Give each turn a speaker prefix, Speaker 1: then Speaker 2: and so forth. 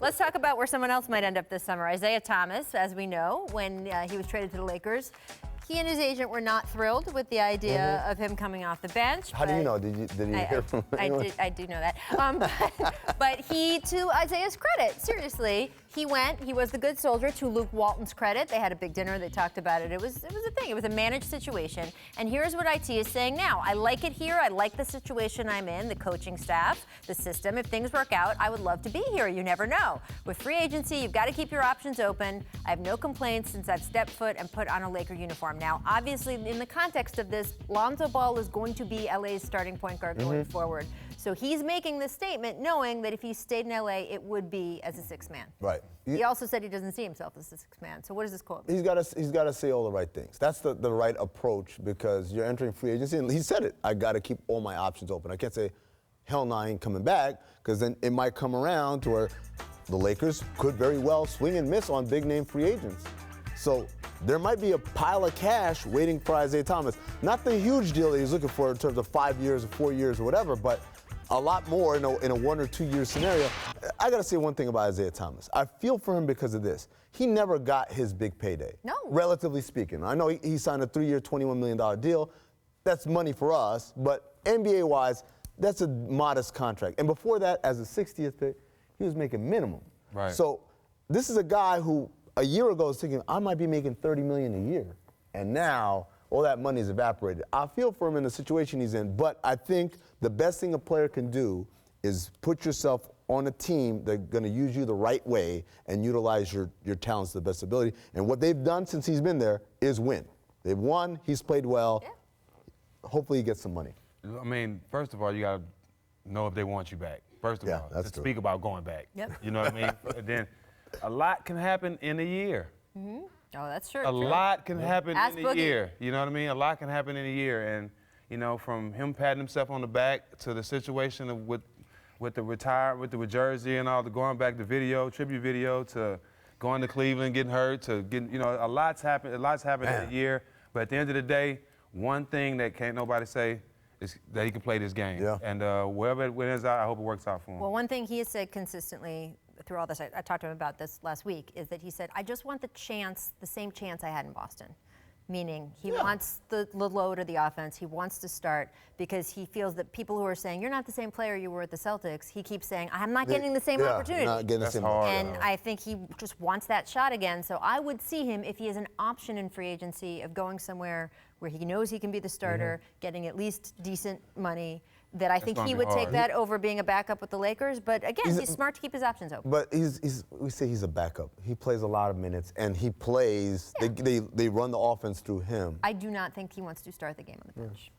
Speaker 1: Let's talk about where someone else might end up this summer. Isaiah Thomas, as we know, when he was traded to the Lakers, he and his agent were not thrilled with the idea of him coming off the bench.
Speaker 2: How do you know? Did you hear from anyone?
Speaker 1: I do know that. But he, to Isaiah's credit, seriously, he was the good soldier. To Luke Walton's credit, they had a big dinner, they talked about it. It was a thing, it was a managed situation. And here's what IT is saying now. I like it here, I like the situation I'm in, the coaching staff, the system. If things work out, I would love to be here, you never know. With free agency, you've got to keep your options open. I have no complaints since I've stepped foot and put on a Laker uniform. Now, obviously, in the context of this, Lonzo Ball is going to be LA's starting point guard going forward. So he's making this statement knowing that if he stayed in LA, it would be as a sixth man.
Speaker 2: Right.
Speaker 1: He also said he doesn't see himself as a sixth man. So what does this quote mean?
Speaker 2: He's got to say all the right things. That's the right approach because you're entering free agency. And he said it. I got to keep all my options open. I can't say, hell no, I ain't coming back, because then it might come around to where the Lakers could very well swing and miss on big-name free agents. So there might be a pile of cash waiting for Isaiah Thomas. Not the huge deal that he's looking for in terms of 5 years or 4 years or whatever, but a lot more in a 1 or 2 year scenario. I got to say one thing about Isaiah Thomas. I feel for him because of this. He never got his big payday. No. Relatively speaking. I know he signed a 3-year, $21 million deal. That's money for us, but NBA-wise, that's a modest contract. And before that, as a 60th pick, he was making minimum.
Speaker 3: Right.
Speaker 2: So this is a guy who a year ago was thinking, I might be making $30 million a year. And now all that money is evaporated. I feel for him in the situation he's in, but I think the best thing a player can do is put yourself on a team that's going to use you the right way and utilize your talents to the best ability. And what they've done since he's been there is win. They've won. He's played well. Yeah. Hopefully he gets some money.
Speaker 3: I mean, first of all, you got to know if they want you back. First of all,
Speaker 2: that's
Speaker 3: to
Speaker 2: true.
Speaker 3: speak about going back.
Speaker 1: Yep.
Speaker 3: You know what I mean? Then a lot can happen in a year.
Speaker 1: Oh, that's true.
Speaker 3: A lot can happen
Speaker 1: Ask
Speaker 3: in a
Speaker 1: Boogie.
Speaker 3: year. You know what I mean? A lot can happen in a year. And, you know, from him patting himself on the back to the situation of with the jersey and all the going back to tribute video, to going to Cleveland, getting hurt, to getting, you know, a lot's happened in a year. But at the end of the day, one thing that can't nobody say is that he can play this game.
Speaker 2: Yeah.
Speaker 3: And wherever it ends out, I hope it works out for him.
Speaker 1: Well, one thing he has said consistently through all this, I talked to him about this last week, is that he said, I just want the same chance I had in Boston. Meaning he wants the load of the offense. He wants to start because he feels that people who are saying, you're not the same player you were at the Celtics, he keeps saying, I'm not getting the same opportunity.
Speaker 2: Not getting the same opportunity.
Speaker 1: And I think he just wants that shot again. So I would see him, if he has an option in free agency of going somewhere where he knows he can be the starter, getting at least decent money, that I think he would take that over being a backup with the Lakers. But again, he's smart to keep his options open.
Speaker 2: But we say he's a backup. He plays a lot of minutes, and he plays. They run the offense through him.
Speaker 1: I do not think he wants to start the game on the bench.